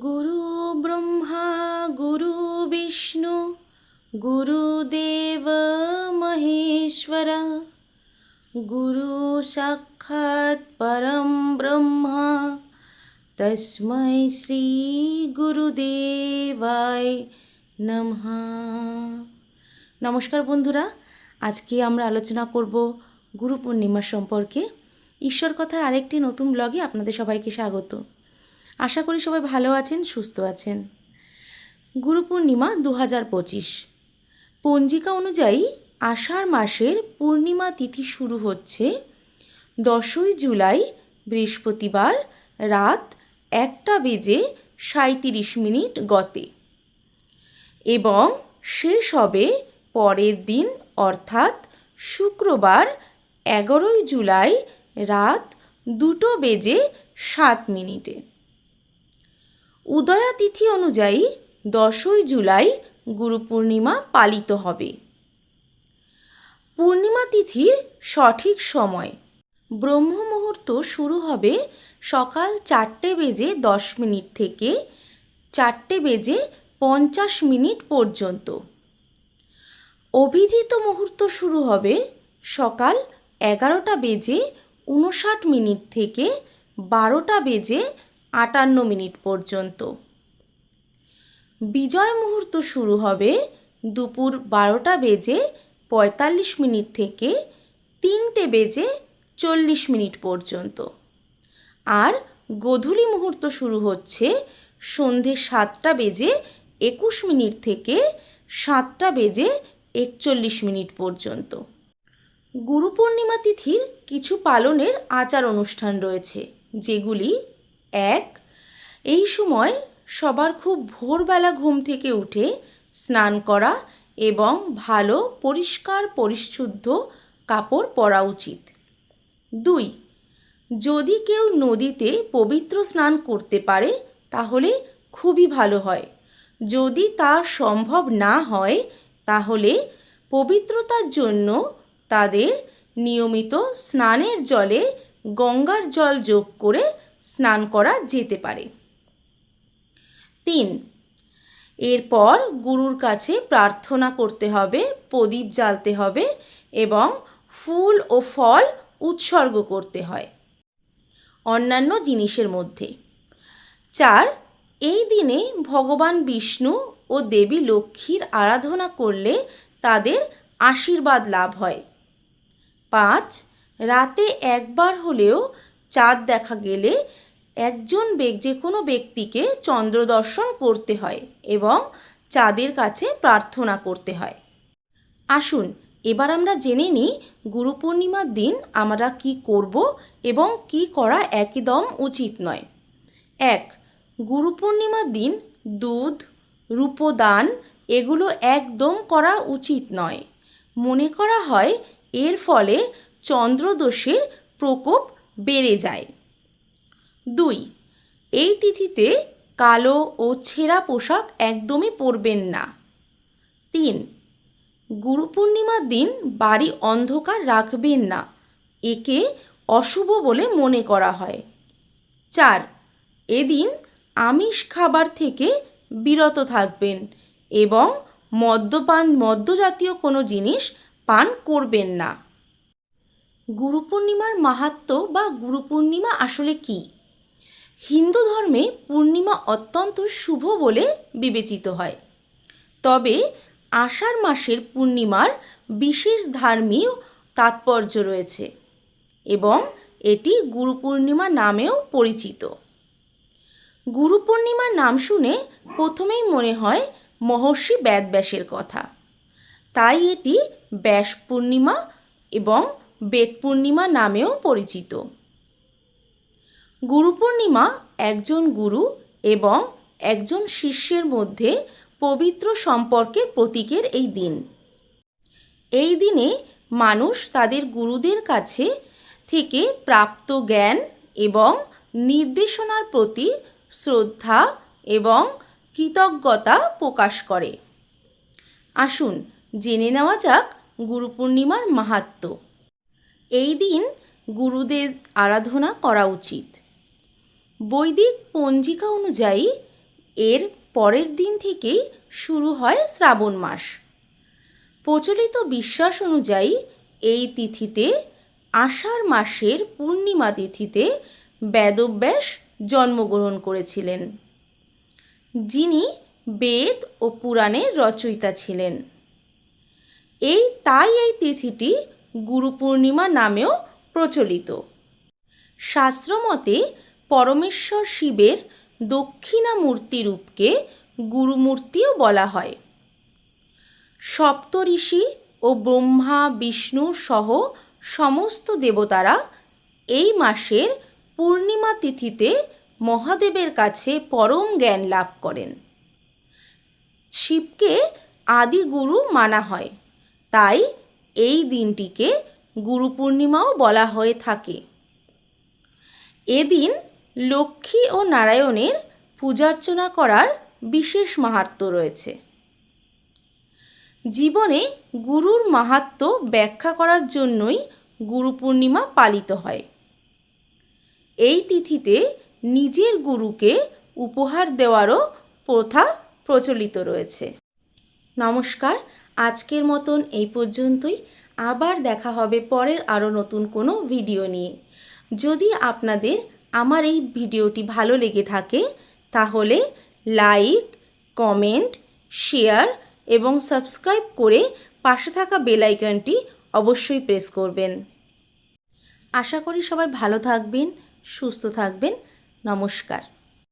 गुरु ब्रह्मा गुरु विष्णु गुरुदेव महेश्वर गुरु साक्षात् परम ब्रह्मा तस्मै श्री गुरुदेवाय नमः। नमस्कार बंधुरा, आज के আমরা আলোচনা করব গুরু পূর্ণিমা সম্পর্কে। ঈশ্বর কথার আরেকটি নতুন ব্লগে আপনাদের সবাইকে স্বাগত। আশা করি সবাই ভালো আছেন, সুস্থ আছেন। গুরু পূর্ণিমা 2025 পঞ্জিকা অনুযায়ী আষাঢ় মাসের পূর্ণিমা তিথি শুরু হচ্ছে 10ই জুলাই বৃহস্পতিবার রাত 1:37 গতে এবং শেষ হবে পরের দিন অর্থাৎ শুক্রবার 11ই জুলাই রাত 2:07। উদয়া তিথি অনুযায়ী 10ই জুলাই গুরু পূর্ণিমা পালিত হবে। পূর্ণিমা তিথির সঠিক সময় ব্রহ্ম মুহূর্ত শুরু হবে সকাল 4:10 থেকে 4:50 পর্যন্ত। অভিজিত মুহূর্ত শুরু হবে সকাল 11:59 থেকে 12:58 পর্যন্ত। বিজয় মুহূর্ত শুরু হবে দুপুর 12:45 থেকে 3:40 পর্যন্ত। আর গোধূলি মুহূর্ত শুরু হচ্ছে সন্ধে 7:21 থেকে 7:41 পর্যন্ত। গুরু পূর্ণিমা তিথির কিছু পালনের আচার অনুষ্ঠান রয়েছে, যেগুলি: 1. এই সময় সবার খুব ভোরবেলা ঘুম থেকে উঠে স্নান করা এবং ভালো পরিষ্কার পরিশুদ্ধ কাপড় পরা উচিত। 2. যদি কেউ নদীতে পবিত্র স্নান করতে পারে তাহলে খুবই ভালো হয়। যদি তা সম্ভব না হয় তাহলে পবিত্রতার জন্য তাদের নিয়মিত স্নানের জলে গঙ্গার জল যোগ করে স্নান করা যেতে পারে। 3. এরপর গুরুর কাছে প্রার্থনা করতে হবে, প্রদীপ জ্বালতে হবে এবং ফুল ও ফল উৎসর্গ করতে হয় অন্যান্য জিনিসের মধ্যে। 4. এই দিনে ভগবান বিষ্ণু ও দেবী লক্ষ্মীর আরাধনা করলে তাদের আশীর্বাদ লাভ হয়। 5. রাতে একবার হলেও চাঁদ দেখা গেলে যে কোনো ব্যক্তিকে চন্দ্র দর্শন করতে হয় এবং চাঁদের কাছে প্রার্থনা করতে হয়। আসুন এবার আমরা জেনে নিই গুরু পূর্ণিমার দিন আমরা কি করব এবং কি করা একদম উচিত নয়। 1. গুরু পূর্ণিমার দিন দুধ, রূপদান এগুলো একদম করা উচিত নয়। মনে করা হয় এর ফলে চন্দ্রদোষের প্রকোপ বেড়ে যায়। 2. এই তিথিতে কালো ও ছেঁড়া পোশাক একদমই পরবেন না। 3. গুরু পূর্ণিমার দিন বাড়ি অন্ধকার রাখবেন না, একে অশুভ বলে মনে করা হয়। 4. এদিন আমিষ খাবার থেকে বিরত থাকবেন এবং মদ্য জাতীয় কোনো জিনিস পান করবেন না। গুরু পূর্ণিমার মাহাত্ম্য বা গুরু পূর্ণিমা আসলে কি? হিন্দু ধর্মে পূর্ণিমা অত্যন্ত শুভ বলে বিবেচিত হয়। তবে আষাঢ় মাসের পূর্ণিমার বিশেষ ধার্মিক তাৎপর্য রয়েছে এবং এটি গুরু পূর্ণিমা নামেও পরিচিত। গুরু পূর্ণিমার নাম শুনে প্রথমেই মনে হয় মহর্ষি বেদব্যাসের কথা, তাই এটি ব্যাস পূর্ণিমা এবং বেদ পূর্ণিমা নামেও পরিচিত। গুরু পূর্ণিমা একজন গুরু এবং একজন শিষ্যের মধ্যে পবিত্র সম্পর্কের প্রতীকের এই দিন। এই দিনে মানুষ তাদের গুরুদের কাছে থেকে প্রাপ্ত জ্ঞান এবং নির্দেশনার প্রতি শ্রদ্ধা এবং কৃতজ্ঞতা প্রকাশ করে। আসুন জেনে নেওয়া যাক গুরু পূর্ণিমার মাহাত্ম্য। এই দিন গুরুদের আরাধনা করা উচিত। বৈদিক পঞ্জিকা অনুযায়ী এর পরের দিন থেকেই শুরু হয় শ্রাবণ মাস। প্রচলিত বিশ্বাস অনুযায়ী এই তিথিতে আষাঢ় মাসের পূর্ণিমা তিথিতে বেদব্যাস জন্মগ্রহণ করেছিলেন, যিনি বেদ ও পুরাণের রচয়িতা ছিলেন। তাই এই তিথিটি গুরু পূর্ণিমা নামেও প্রচলিত। শাস্ত্রমতে পরমেশ্বর শিবের দক্ষিণামূর্তি রূপকে গুরুমূর্তিও বলা হয়। সপ্তঋষি ও ব্রহ্মা বিষ্ণু সহ সমস্ত দেবতারা এই মাসের পূর্ণিমা তিথিতে মহাদেবের কাছে পরম জ্ঞান লাভ করেন। শিবকে আদি গুরু মানা হয়, তাই এই দিনটিকে গুরু পূর্ণিমাও বলা হয়ে থাকে। এদিন লক্ষ্মী ও নারায়ণের পূজার্চনা করার বিশেষ মাহাত্ম্য রয়েছে। জীবনে গুরুর মাহাত্ম্য ব্যাখ্যা করার জন্যই গুরু পূর্ণিমা পালিত হয়। এই তিথিতে নিজের গুরুকে উপহার দেওয়ারও প্রথা প্রচলিত রয়েছে। নমস্কার, আজকের মতন এই পর্যন্তই। আবার দেখা হবে পরের আরও নতুন কোনো ভিডিও নিয়ে। যদি আপনাদের আমার এই ভিডিওটি ভালো লেগে থাকে তাহলে লাইক, কমেন্ট, শেয়ার এবং সাবস্ক্রাইব করে পাশে থাকা বেল আইকনটি অবশ্যই প্রেস করবেন। আশা করি সবাই ভালো থাকবেন, সুস্থ থাকবেন। নমস্কার।